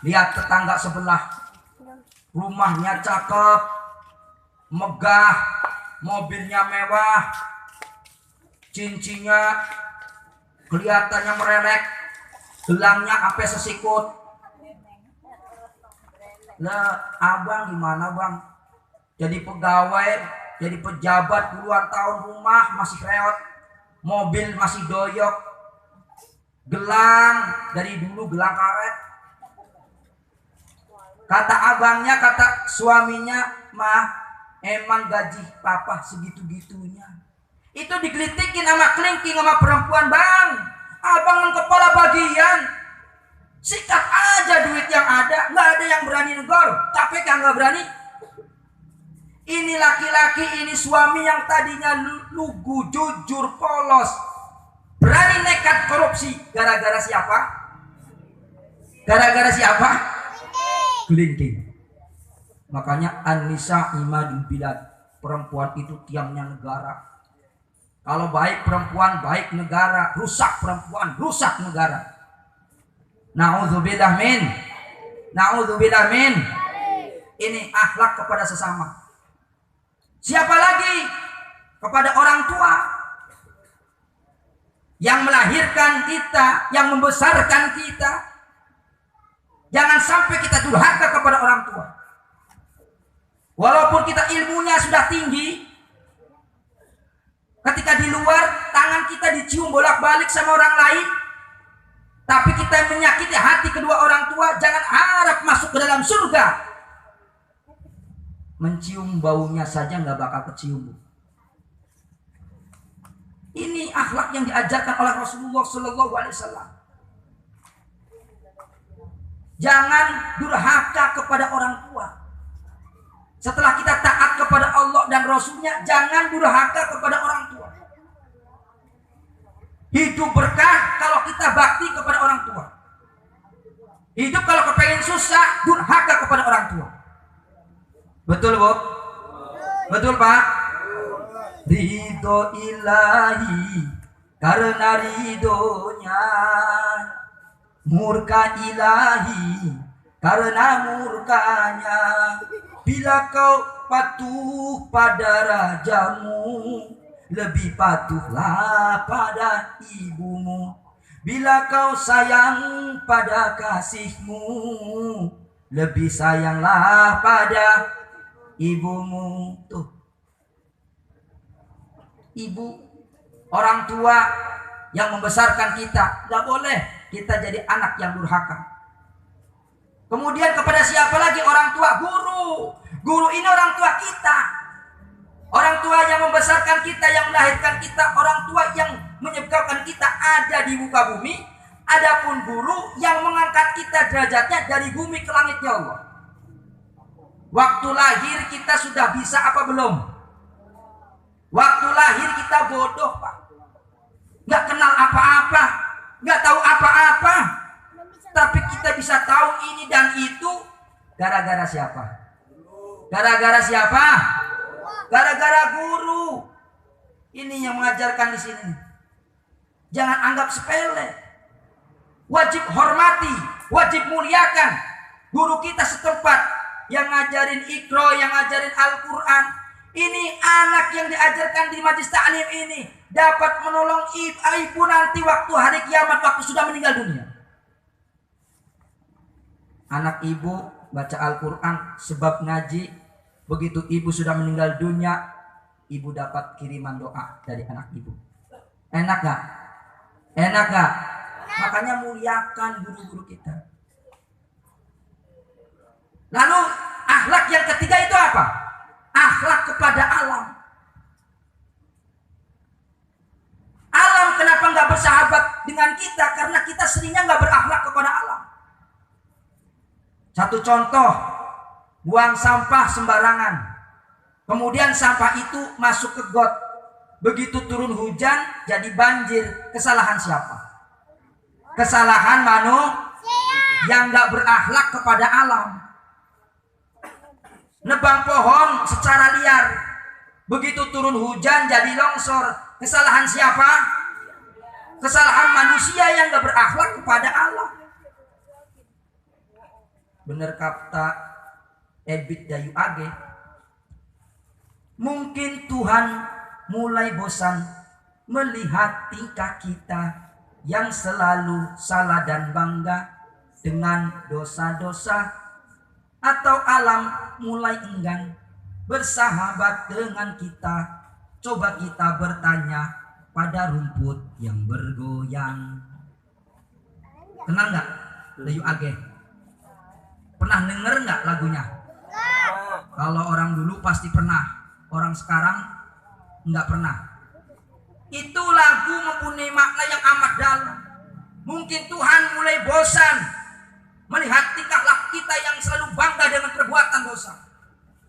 lihat tetangga sebelah. Rumahnya cakep, megah, mobilnya mewah, cincinnya kelihatannya merelek, gelangnya sampai sesikut. Lah, abang gimana bang? Jadi pegawai, jadi pejabat puluhan tahun, rumah masih reot, mobil masih doyok, gelang dari dulu gelang karet. Kata abangnya, kata suaminya, mah emang gaji papa segitu-gitunya. Itu digelitikin sama kelingking sama perempuan, bang. Abang kepala bagian, sikat aja duit yang ada. Nggak ada yang berani negor, KPK nggak berani. Ini laki-laki, ini suami yang tadinya lugu, jujur, polos, berani nekat korupsi. Gara-gara siapa? Gara-gara siapa? Kelingking. Makanya An-Nisa imadul bilad. Perempuan itu tiangnya negara. Kalau baik perempuan, baik negara. Rusak perempuan, rusak negara. Na'udzubillah min. Na'udzubillah min. Ini akhlak kepada sesama. Siapa lagi? Kepada orang tua yang melahirkan kita, yang membesarkan kita. Jangan sampai kita durhaka kepada orang tua. Walaupun kita ilmunya sudah tinggi, ketika di luar tangan kita dicium bolak-balik sama orang lain, tapi kita menyakiti hati kedua orang tua, jangan harap masuk ke dalam surga. Mencium baunya saja nggak bakal kecium. Ini akhlak yang diajarkan oleh Rasulullah Sallallahu Alaihi Wasallam. Jangan durhaka kepada orang tua. Setelah kita taat kepada Allah dan Rasulnya, jangan durhaka kepada orang tua. Hidup berkah kalau kita bakti kepada orang tua. Hidup kalau kepengen susah, durhaka kepada orang tua. Betul bu? Betul pak? Ridho ilahi karena ridhonya, murka ilahi karena murkanya. Bila kau patuh pada rajamu, lebih patuhlah pada ibumu. Bila kau sayang pada kasihmu, lebih sayanglah pada ibumu. Tuh, ibu, orang tua yang membesarkan kita, gak boleh kita jadi anak yang durhaka. Kemudian kepada siapa lagi? Orang tua, guru. Guru ini orang tua kita. Orang tua yang membesarkan kita, yang melahirkan kita, orang tua yang menyebabkan kita ada di muka bumi. Adapun guru yang mengangkat kita derajatnya dari bumi ke langit, ya Allah. Waktu lahir kita sudah bisa apa belum? Waktu lahir kita bodoh, Pak. Nggak kenal apa-apa, nggak tahu apa-apa. Tapi kita bisa tahu ini dan itu gara-gara siapa? Gara-gara siapa? Gara-gara guru. Ini yang mengajarkan di sini. Jangan anggap sepele. Wajib hormati, wajib muliakan guru kita setempat yang ngajarin Iqra, yang ngajarin Al-Quran. Ini anak yang diajarkan di majlis ta'lim ini dapat menolong ibu nanti waktu hari kiamat, waktu sudah meninggal dunia. Anak ibu baca Al-Quran sebab ngaji, begitu ibu sudah meninggal dunia, ibu dapat kiriman doa dari anak ibu. Enak gak? Enak gak? Makanya muliakan guru-guru kita. Lalu akhlak yang ketiga itu apa? Akhlak kepada alam. Alam kenapa gak bersahabat dengan kita? Karena kita seringnya gak berakhlak kepada alam. Satu contoh, buang sampah sembarangan. Kemudian sampah itu masuk ke got. Begitu turun hujan jadi banjir. Kesalahan siapa? Kesalahan manusia yang gak berakhlak kepada alam. nebang pohon secara liar. Begitu turun hujan jadi longsor. Kesalahan siapa? Kesalahan manusia yang gak berakhlak kepada Allah. Bener kata Ebit Dayu Age, mungkin Tuhan mulai bosan melihat tingkah kita yang selalu salah dan bangga dengan dosa-dosa, atau alam mulai enggan bersahabat dengan kita. Coba kita bertanya pada rumput yang bergoyang. Kenal nggak Dayu Age? Pernah denger nggak lagunya? Kalau orang dulu pasti pernah, orang sekarang nggak pernah. Itu lagu mempunyai makna yang amat dalam. Mungkin Tuhan mulai bosan melihat tingkah laku kita yang selalu bangga dengan perbuatan dosa.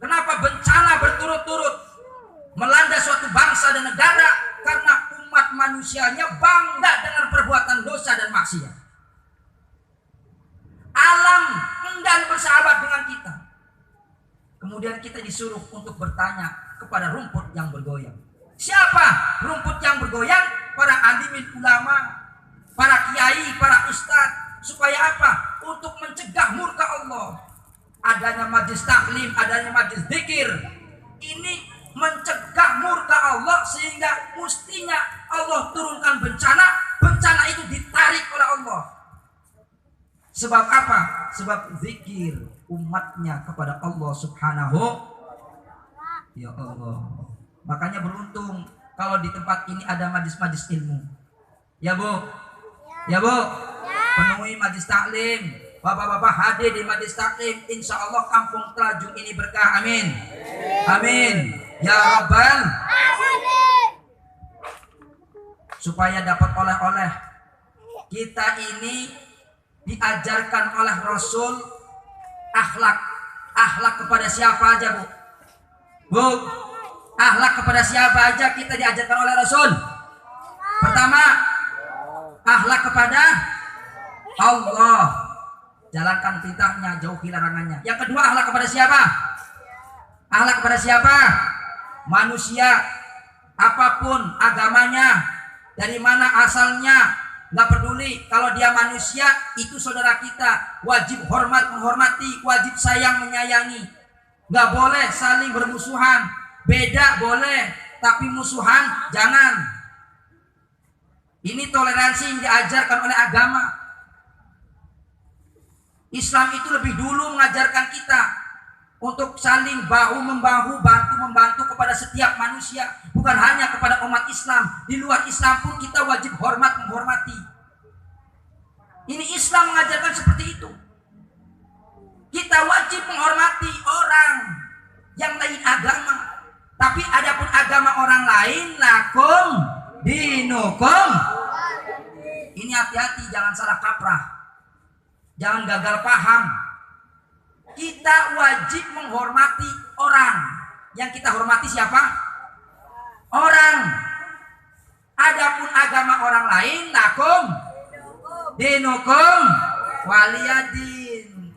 Kenapa bencana berturut-turut melanda suatu bangsa dan negara? Karena umat manusianya bangga dengan perbuatan dosa dan maksiat. Alam enggan bersahabat dengan kita. Kemudian kita disuruh untuk bertanya kepada rumput yang bergoyang. Siapa rumput yang bergoyang? Para alimin ulama, para kiai, para ustadz. Supaya apa? Untuk mencegah murka Allah. Adanya majlis taklim, adanya majlis zikir. Ini mencegah murka Allah, sehingga mestinya Allah turunkan bencana. Bencana itu ditarik oleh Allah. Sebab apa? Sebab zikir umatnya kepada Allah subhanahu. Ya Allah. Makanya beruntung kalau di tempat ini ada majlis-majlis ilmu. Ya Bu? Ya Bu? Penuhi majlis taklim. Bapak-bapak hadir di majlis taklim. Insya Allah kampung Telajung ini berkah. Amin. Amin. Ya Rabbal. Supaya dapat oleh-oleh. Kita ini diajarkan oleh Rasul akhlak. Akhlak kepada siapa aja Bu? Bu, akhlak kepada siapa aja kita diajarkan oleh Rasul? Pertama, akhlak kepada Allah. Jalankan perintahnya, jauhi larangannya. Yang kedua, akhlak kepada siapa? Akhlak kepada siapa? Manusia. Apapun agamanya, dari mana asalnya, nggak peduli. Kalau dia manusia, itu saudara kita. Wajib hormat menghormati, wajib sayang menyayangi. Nggak boleh saling bermusuhan. Beda boleh, tapi musuhan jangan. Ini toleransi yang diajarkan oleh agama. Islam itu lebih dulu mengajarkan kita untuk saling bahu-membahu, bantu-membantu kepada setiap manusia. Bukan hanya kepada umat Islam. Di luar Islam pun kita wajib hormat menghormati. Ini Islam mengajarkan seperti itu. Kita wajib menghormati orang yang lain agama. Tapi adapun agama orang lain, lakum dinukum. Ini hati-hati, jangan salah kaprah. Jangan gagal paham. Kita wajib menghormati orang. Yang kita hormati siapa? Orang. Adapun agama orang lain, lakum dinukum waliyadin.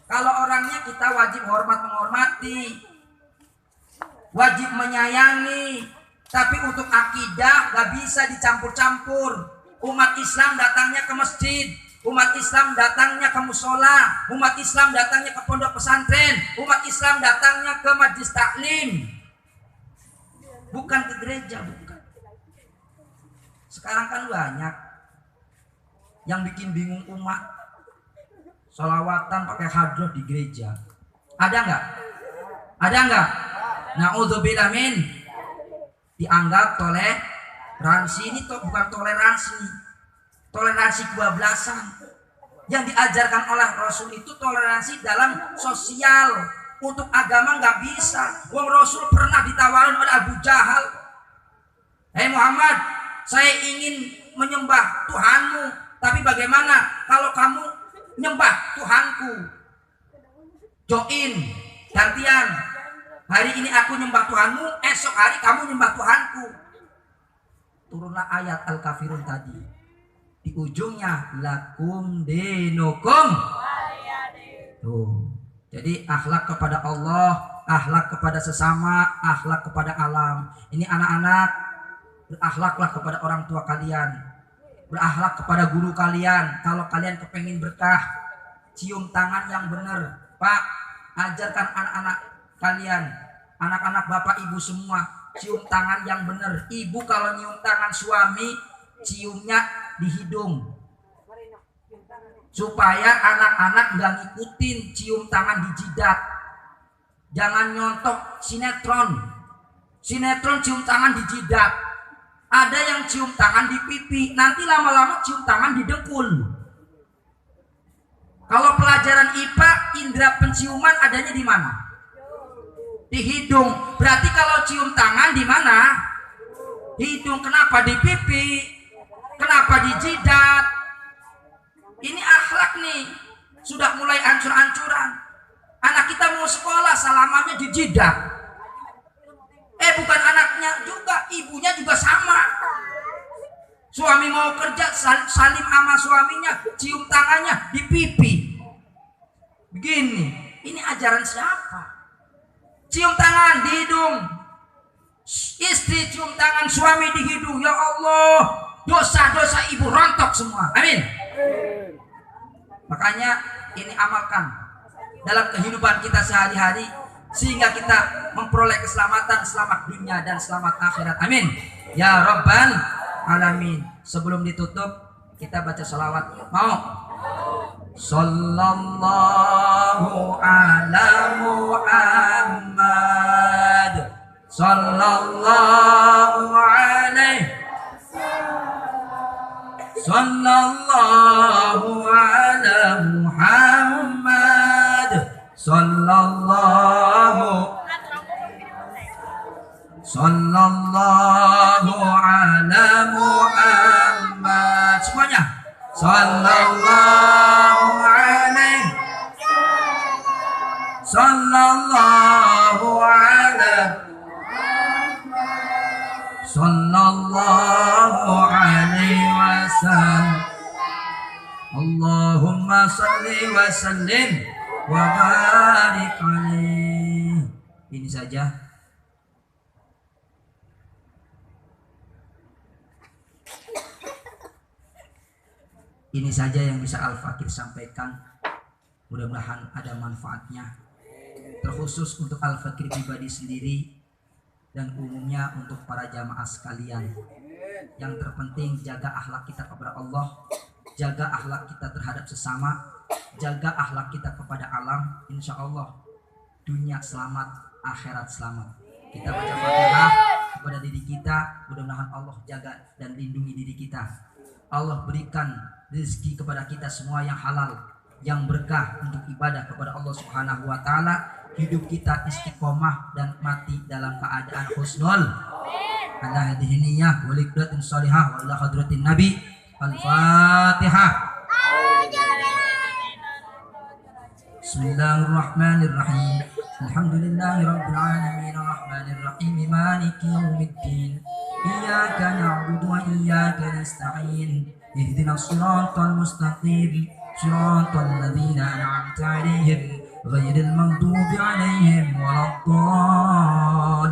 Kalau orangnya kita wajib hormat menghormati, wajib menyayangi. Tapi untuk akidah gak bisa dicampur-campur. Umat Islam datangnya ke masjid, umat Islam datangnya ke musola, umat Islam datangnya ke pondok pesantren, umat Islam datangnya ke majlis taklim, bukan ke gereja, bukan. Sekarang kan banyak yang bikin bingung umat. Sholawatan pakai hadroh di gereja. Ada nggak? Ada nggak? Na'udzubillah min. Dianggap toleransi. Ini bukan toleransi. Toleransi kebablasan. Yang diajarkan oleh Rasul itu toleransi dalam sosial. Untuk agama nggak bisa. Wong Rasul pernah ditawarin oleh Abu Jahal. Hei Muhammad, saya ingin menyembah Tuhanmu. Tapi bagaimana kalau kamu nyembah Tuhanku? Join, gantian. Hari ini aku nyembah Tuhanmu, esok hari kamu nyembah Tuhanku. Turunlah ayat Al-Kafirun tadi. Di ujungnya lakum dinukum. Tuh. Jadi akhlak kepada Allah akhlak kepada sesama, akhlak kepada alam. Ini anak-anak, berakhlaklah kepada orang tua kalian, berakhlak kepada guru kalian. Kalau kalian kepengen berkah, cium tangan yang benar. Pak, ajarkan anak-anak kalian, anak-anak bapak ibu semua, cium tangan yang benar. Ibu kalau nyium tangan suami, ciumnya di hidung, supaya anak-anak nggak ngikutin cium tangan di jidat. Jangan nyontok sinetron cium tangan di jidat. Ada yang cium tangan di pipi, nanti lama-lama cium tangan di dengkul. Kalau pelajaran IPA, indera penciuman adanya di mana? Di hidung. Berarti kalau cium tangan di mana? Hidung. Kenapa di pipi? Kenapa di jidat? Ini akhlak nih, sudah mulai ancur-ancuran. Anak kita mau sekolah, salamannya di jidat. Bukan anaknya juga, ibunya juga sama. Suami mau kerja, salim sama suaminya, cium tangannya di pipi. Begini, ini ajaran siapa? Cium tangan di hidung. Istri cium tangan suami di hidung. Ya Allah, dosa-dosa ibu rontok semua. Amin. Makanya ini amalkan dalam kehidupan kita sehari-hari, sehingga kita memperoleh keselamatan, selamat dunia dan selamat akhirat. Amin ya rabbal alamin. Sebelum ditutup, kita baca sholawat. Mau? Sallallahu ala Muhammad, sallallahu alaihi, sallallahu ala Muhammad, sallallahu ala Muhammad. Semuanya. Sallallahu alaihi, sallallahu ala, sallallahu alaihi wasallam. Allahumma salli wa sallim wa barik alaihi. Ini saja. Ini saja yang bisa Al-Fakir sampaikan. Mudah-mudahan ada manfaatnya, terkhusus untuk Al-Fakir pribadi sendiri dan umumnya untuk para jamaah sekalian. Yang terpenting jaga akhlak kita kepada Allah, jaga akhlak kita terhadap sesama, jaga akhlak kita kepada alam. Insya Allah dunia selamat, akhirat selamat. Kita baca Fatihah kepada diri kita, mudah-mudahan Allah jaga dan lindungi diri kita. Allah berikan rezeki kepada kita semua yang halal, yang berkah untuk ibadah kepada Allah Subhanahu wa taala. Hidup kita istiqomah dan mati dalam keadaan husnul. Ala hadhihi niyyah wa liqdatin shalihah wa ila hadratin nabi. Al-Fatihah. Bismillahirrahmanirrahim. Alhamdulillahi rabbil alamin arrahmanir rahim maliki yaumiddin. Iyyaka na'budu wa iyyaka nasta'in. Ihdinas siratal mustaqim. Siratal ladzina an'amta 'alaihim ghairil maghdubi 'alaihim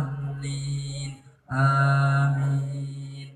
waladdallin. Amin.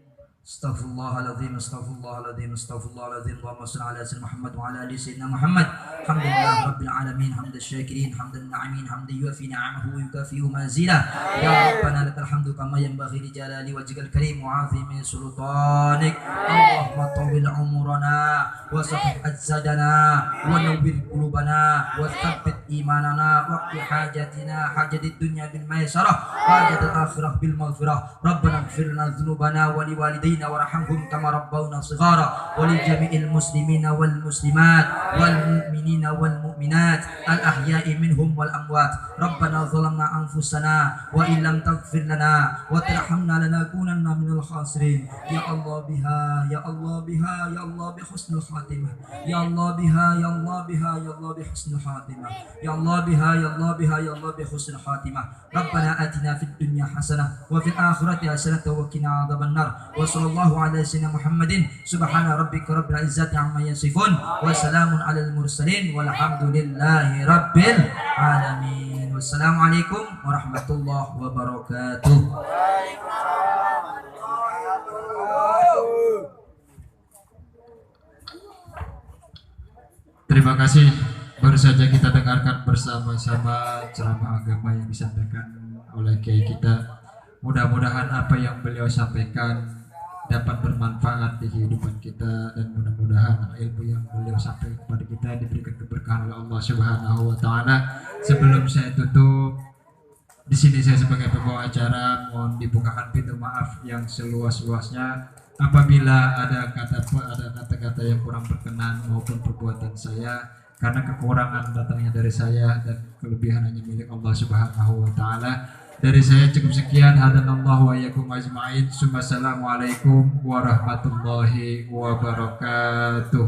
Astaghfirullahaladzim, astaghfirullahaladzim, astaghfirullahaladzim. Allahumma salli ala sayyidina Muhammad wa ala ali sayyidina Muhammad. Alhamdulillah rabbil alamin, hamdan syakirin, hamdan na'imin, hamdan yuafi ni'amahu wa yukafi'u mazidah. Ya Rabbana lakal hamdu kama yanbaghi li jalali wajhikal karim wa 'azimi sultanik. Allahumma tawwil umurana wa sahih ajsadana wa nawwir qulubana wa tsabbit imanana wa qi hajatina hajatid dunya bil maisarah wa hajatil akhirah bil maghfirah. Rabbana ighfir lana dzunubana wa liwalidayna warhamhum kama rabbawna shighara wa li jami'il muslimina wal muslimat wal mu'minina wal mu'minat al ahya'i minhum wal amwat. Rabbana zalamna anfusana wa illam taghfir lana wa tarhamna lanakunanna minal khasirin. Ya Allah biha, ya Allah biha, ya Allah bi husnul khatimah. Ya Allah biha, ya Allah biha, ya Allah bi husnul khatimah. Ya Allah biha, ya Allah biha, ya Allah bi husnul khatimah. Rabbana atina fid dunya hasanah wa fil akhirati hasanah wa qina adzabannar. Wa sallallahu ala sayyidina Muhammadin subhana rabbika rabbil izzati amma yasifun wa salamun alal mursalin walhamdulillahi rabbil alamin. Wassalamualaikum warahmatullahi wabarakatuh. Terima kasih. Baru saja kita dengarkan bersama-sama ceramah agama yang disampaikan oleh Kiai kita. Mudah-mudahan apa yang beliau sampaikan dapat bermanfaat di kehidupan kita, dan mudah-mudahan ilmu yang beliau sampaikan kepada kita diberikan keberkahan oleh Allah Subhanahu wa taala. Sebelum saya tutup, di sini saya sebagai pembawa acara mohon dibukakan pintu maaf yang seluas-luasnya apabila ada kata-kata yang kurang berkenan maupun perbuatan saya, karena kekurangan datangnya dari saya dan kelebihan hanya milik Allah Subhanahu wa taala. Dari saya cukup sekian. Hadanallahu wa iyyakum ajma'in. Assalamualaikum warahmatullahi wabarakatuh.